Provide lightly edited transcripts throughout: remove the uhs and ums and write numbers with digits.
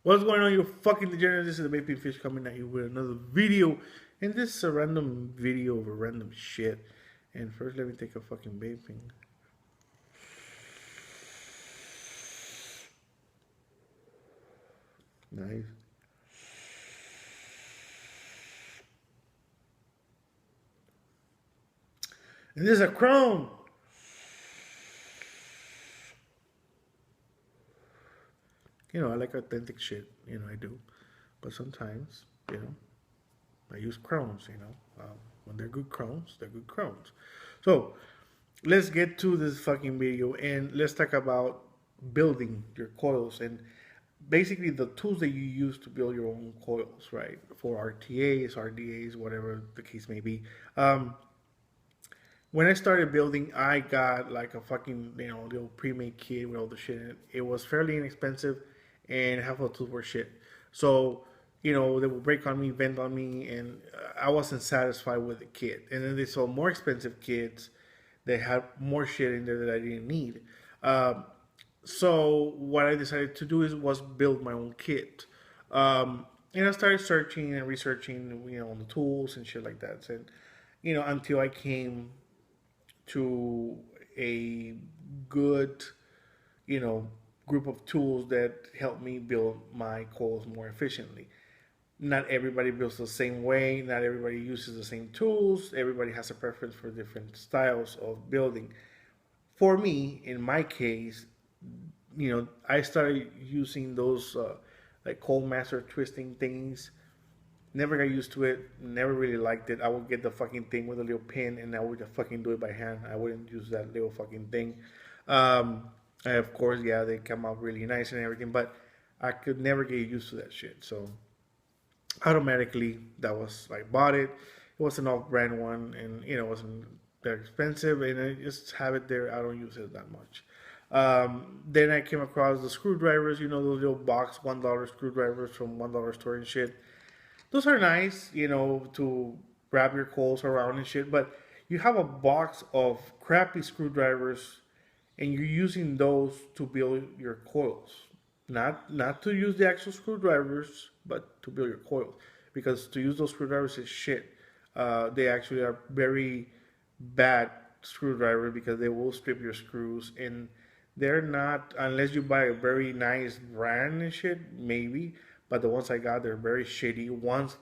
What's going on, you fucking degenerates? This is the Vaping Fish coming at you with another video. And this is a random video of a random shit. And first, let me take a fucking vaping. Nice. And this is a Chrome. You know, I like authentic shit. You know, I do. But sometimes, you know, I use Chromes, you know. When they're good Chromes, they're good Chromes. So, let's get to this fucking video and let's talk about building your coils and basically the tools that you use to build your own coils, right? For RTAs, RDAs, whatever the case may be. Um, when I started building, I got like a fucking, you know, little pre-made kit with all the shit in it. It was fairly inexpensive, and half of the tools were shit. So, you know, they would break on me, bend on me, and I wasn't satisfied with the kit. And then they sold more expensive kits that had more shit in there that I didn't need. Um, so what I decided to do was build my own kit. And I started searching and researching, you know, on the tools and shit like that. And you know, until I came to a good, you know, group of tools that help me build my coils more efficiently. Not everybody builds the same way. Not everybody uses the same tools. Everybody has a preference for different styles of building. For me, in my case, you know, I started using those like cold master twisting things. Never got used to it. Never really liked it. I would get the fucking thing with a little pin, and I would just fucking do it by hand. I wouldn't use that little fucking thing. And of course, yeah, they come out really nice and everything, but I could never get used to that shit. So automatically, that was I bought it. It was an off-brand one, and you know, it wasn't that expensive, and I just have it there. I don't use it that much. Then I came across the screwdrivers. You know, those little box $1 screwdrivers from $1 store and shit. Those are nice, you know, to wrap your coils around and shit. But you have a box of crappy screwdrivers, and you're using those to build your coils. Not to use the actual screwdrivers, but to build your coils. Because to use those screwdrivers is shit. They actually are very bad screwdriver because they will strip your screws, and they're not, unless you buy a very nice brand and shit, maybe. But the ones I got, they're very shitty. Once,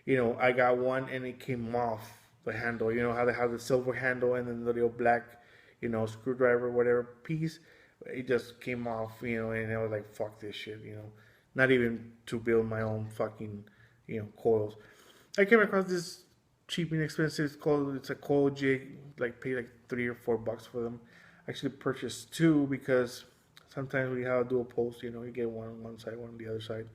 you know, I got one and it came off the handle. You know how they have the silver handle and then the little black, you know, screwdriver, whatever piece. It just came off, you know, and I was like, fuck this shit, you know. Not even to build my own fucking, you know, coils. I came across this cheap and expensive. It's a coil jig. Like pay like $3 or $4 for them. I actually purchased two because sometimes we have a dual post. You know, you get one on one side, one on the other side.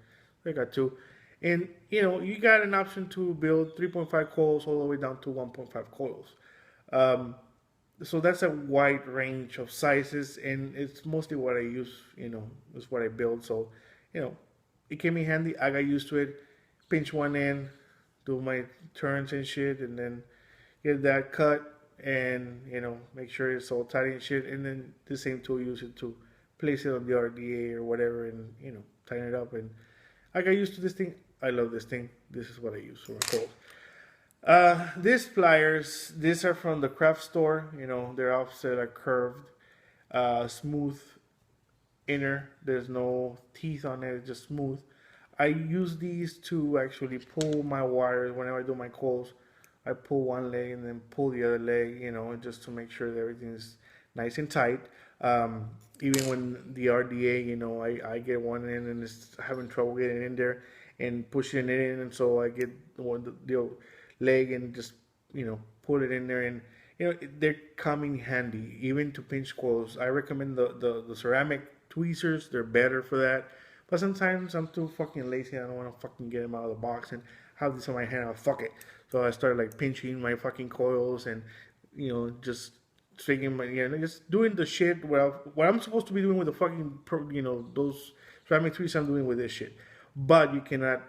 I got two. And you know, you got an option to build 3.5 coils all the way down to 1.5 coils. Um, so that's a wide range of sizes, and it's mostly what I use. You know, is what I build. So, you know, it came in handy. I got used to it. Pinch one in, do my turns and shit, and then get that cut, and you know, make sure it's all tight and shit. And then the same tool, use it to place it on the RDA or whatever, and you know, tighten it up. And I got used to this thing. I love this thing. This is what I use for my cold. These pliers, these are from the craft store. You know, they're offset, are curved, smooth inner. There's no teeth on it. It's just smooth. I use these to actually pull my wires whenever I do my coils. I pull one leg and then pull the other leg, you know, just to make sure that everything is nice and tight. Even when the RDA, you know, I get one in and it's having trouble getting in there and pushing it in, and so I get the leg and just, you know, pull it in there, and you know, they're coming handy even to pinch coils. I recommend the ceramic tweezers. They're better for that. But sometimes I'm too fucking lazy. I don't want to fucking get them out of the box and have this in my hand. I'll fuck it. So I started like pinching my fucking coils and, you know, just swinging my, you know, just doing the shit. Well, what I'm supposed to be doing with the fucking, you know, those ceramic tweezers, I'm doing with this shit. But you cannot,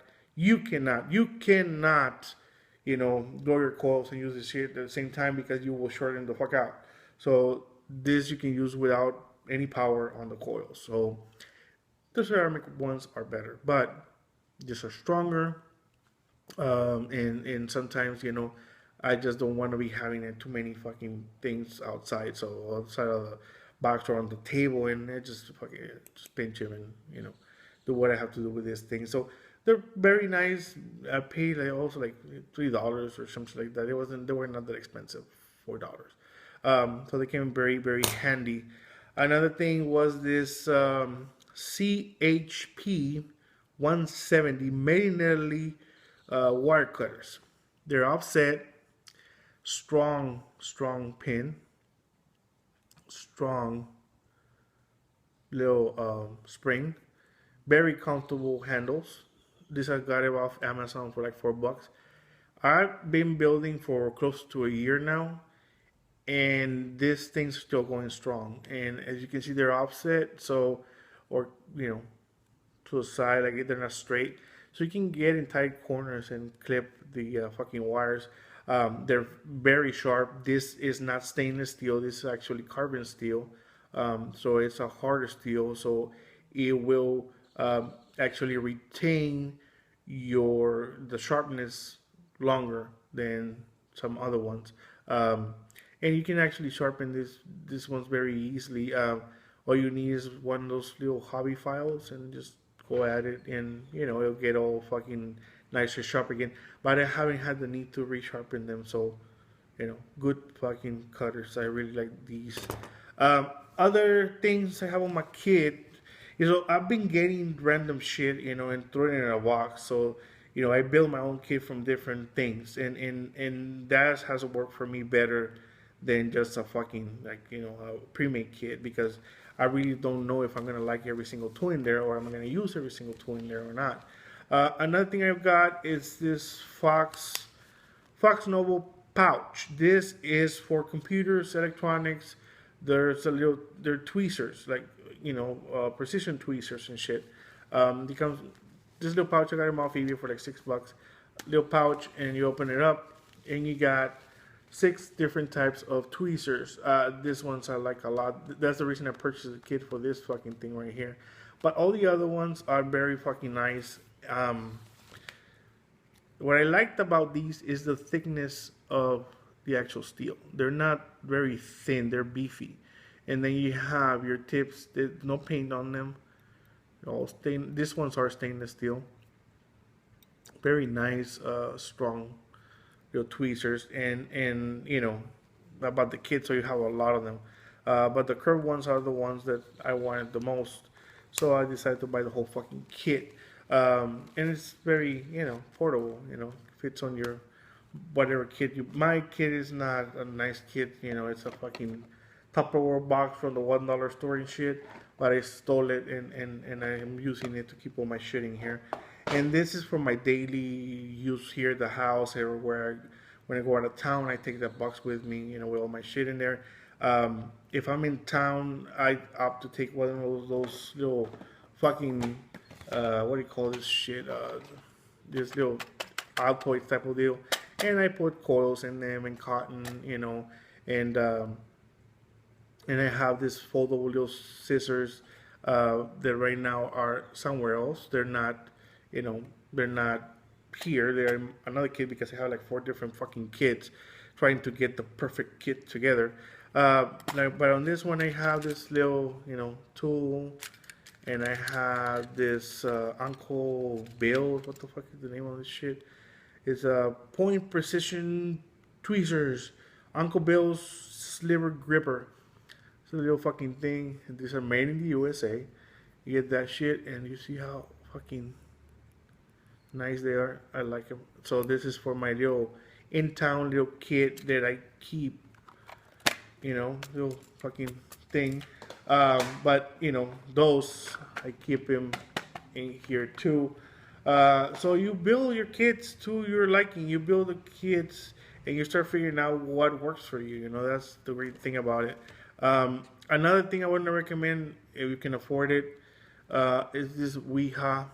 you know, blow your coils and use this shit at the same time because you will shorten the fuck out. So this you can use without any power on the coils. So The ceramic ones are better, but just are stronger. And sometimes I just don't want to be having too many fucking things outside. So outside of the box or on the table, and it just fucking just pinch them and do what I have to do with this thing. So they're very nice. I paid like also like $3 or something like that. They were not that expensive, $4. So they came very handy. Another thing was this CHP 170 made in Italy wire cutters. They're offset, strong pin, strong little spring, very comfortable handles. This I got it off Amazon for like $4. I've been building for close to a year now, and this thing's still going strong. And as you can see, they're offset, so or to the side, like they're not straight, so you can get in tight corners and clip the fucking wires. They're very sharp. This is not stainless steel. This is actually carbon steel. So it's a harder steel, so it will actually retain the sharpness longer than some other ones. And you can actually sharpen this one's very easily. All you need is one of those little hobby files and just go at it, and it'll get all fucking nice and sharp again. But I haven't had the need to resharpen them, so good fucking cutters. I really like these. Other things I have on my kit, I've been getting random shit, and throwing it in a box. So I build my own kit from different things, and that has worked for me better than just a fucking a pre-made kit, because I really don't know if I'm gonna like every single tool in there, or I'm gonna use every single tool in there or not. Another thing I've got is this Fox Noble pouch. This is for computers, electronics. They're tweezers, like precision tweezers and shit. Becomes this little pouch. I got them off eBay for like $6. Little pouch, and you open it up, and you got 6 different types of tweezers. This ones I like a lot. That's the reason I purchased a kit for this fucking thing right here. But all the other ones are very fucking nice. What I liked about these is the thickness of the actual steel. They're not very thin, they're beefy. And then you have your tips, there's no paint on them. These ones are stainless steel. Very nice, strong tweezers. And about the kit, so you have a lot of them. But the curved ones are the ones that I wanted the most. So I decided to buy the whole fucking kit. And it's very, portable, fits on your whatever kit my kit is not a nice kit, it's a fucking Tupperware box from the $1 store and shit, but I stole it, and I'm using it to keep all my shit in here. And this is for my daily use here at the house, everywhere. When I go out of town, I take that box with me, with all my shit in there. If I'm in town, I opt to take one of those little fucking what do you call this shit? This little Altoids type of deal, and I put coils in them and cotton, and I have this foldable little scissors that right now are somewhere else. They're not, they're not here. They're in another kit, because I have like 4 different fucking kits trying to get the perfect kit together. But on this one, I have this little, tool. And I have this Uncle Bill. What the fuck is the name of this shit? It's a point precision tweezers. Uncle Bill's sliver gripper. It's a little fucking thing. These are made in the USA. You get that shit, and you see how fucking nice they are. I like them. So this is for my little in-town little kit that I keep. Little fucking thing. But those I keep them in here too. So you build your kits to your liking. You build the kits, and you start figuring out what works for you. That's the great thing about it. Another thing I want to recommend, if you can afford it, is this Wiha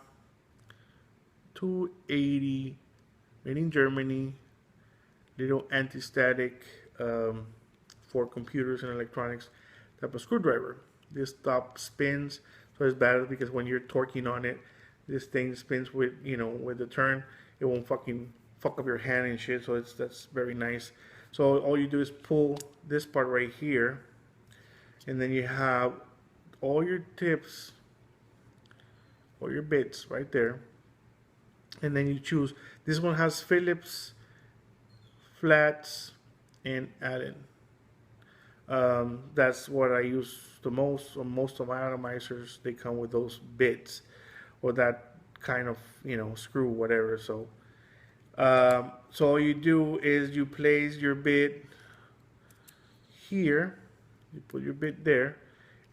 280, made in Germany. Little anti-static for computers and electronics type of screwdriver. This top spins, So it's bad because when you're torquing on it, this thing spins with with the turn. It won't fucking fuck up your hand and shit. So that's very nice. So all you do is pull this part right here, and then you have all your tips, all your bits right there, and then you choose. This one has Phillips, flats, and Allen. That's what I use the most. On most of my atomizers, they come with those bits or that kind of screw, whatever. So all you do is you place your bit here, you put your bit there,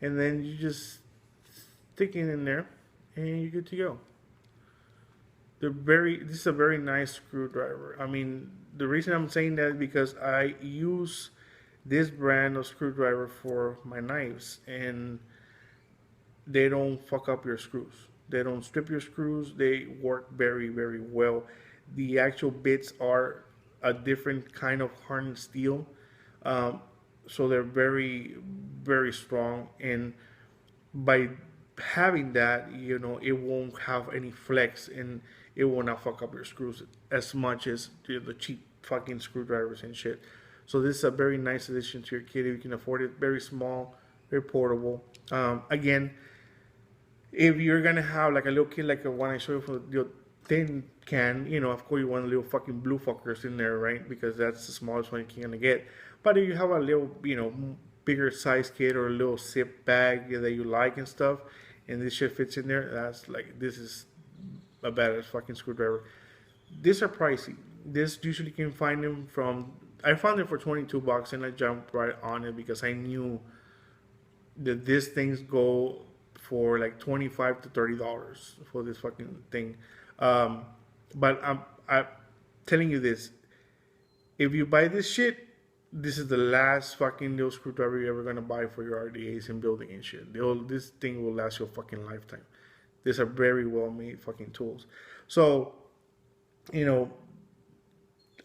and then you just stick it in there, and you're good to go. This is a very nice screwdriver. I mean, the reason I'm saying that is because I use this brand of screwdriver for my knives, and they don't fuck up your screws. They don't strip your screws. They work very, very well. The actual bits are a different kind of hardened steel, um, so they're very, very strong. And by having that, it won't have any flex, and it will not fuck up your screws as much as the cheap fucking screwdrivers and shit. So this is a very nice addition to your kit if you can afford it. Very small, very portable. Again, if you're gonna have like a little kit like the one I showed you for the tin can, of course you want a little fucking blue fuckers in there, right? Because that's the smallest one you're gonna get. But if you have a little, bigger size kit or a little zip bag that you like and stuff, and this shit fits in there, this is a badass fucking screwdriver. These are pricey. This usually can find them from. I found it for $22, and I jumped right on it because I knew that these things go for like $25 to $30 for this fucking thing. Um, but I'm telling you this: if you buy this shit, this is the last fucking little screwdriver you're ever gonna buy for your RDAs and building and shit. This thing will last you a fucking lifetime. These are very well made fucking tools. So, you know,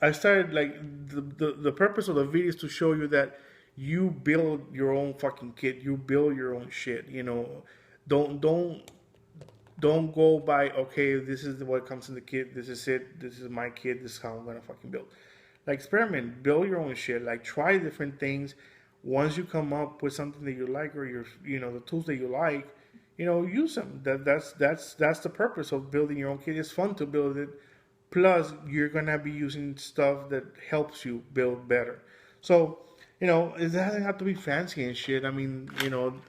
I started like the purpose of the video is to show you that you build your own fucking kit. You build your own shit. Don't don't don't go by, okay, this is what comes in the kit. This is it. This is my kit. This is how I'm gonna fucking build. Like experiment, build your own shit. Like try different things. Once you come up with something that you like, or the tools that you like, use them. That's the purpose of building your own kit. It's fun to build it. Plus, you're gonna be using stuff that helps you build better. So, it doesn't have to be fancy and shit. I mean,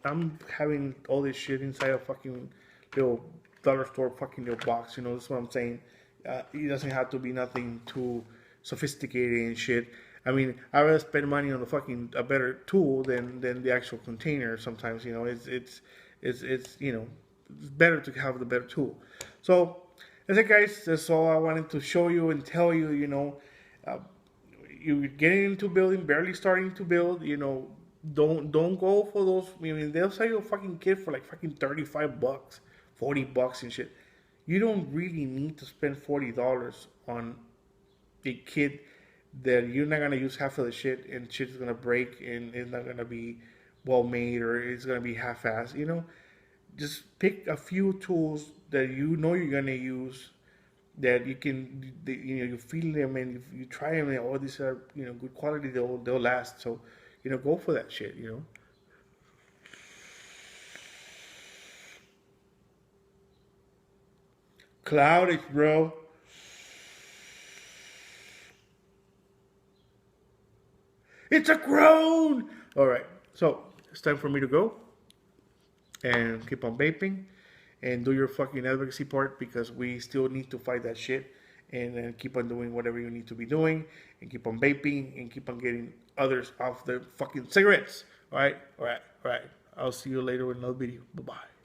I'm having all this shit inside a fucking little dollar store fucking little box. That's what I'm saying. It doesn't have to be nothing too sophisticated and shit. I mean, I rather spend money on a better tool than the actual container. Sometimes, it's better to have the better tool. So that's it, guys. That's all I wanted to show you and tell you. You're getting into building, barely starting to build. Don't go for those. I mean, they'll sell you a fucking kit for like fucking $35, $40 and shit. You don't really need to spend $40 on a kit that you're not gonna use half of the shit, and shit's gonna break, and it's not gonna be well made, or it's gonna be half-assed. Just pick a few tools that you're gonna use, that you can, you feel them, and you try them, and all these are good quality. They'll last. So go for that shit. Cloudy, bro. It's a groan. All right, so it's time for me to go and keep on vaping and do your fucking advocacy part, because we still need to fight that shit, and then keep on doing whatever you need to be doing, and keep on vaping, and keep on getting others off their fucking cigarettes. All right. I'll see you later with another video. Bye bye.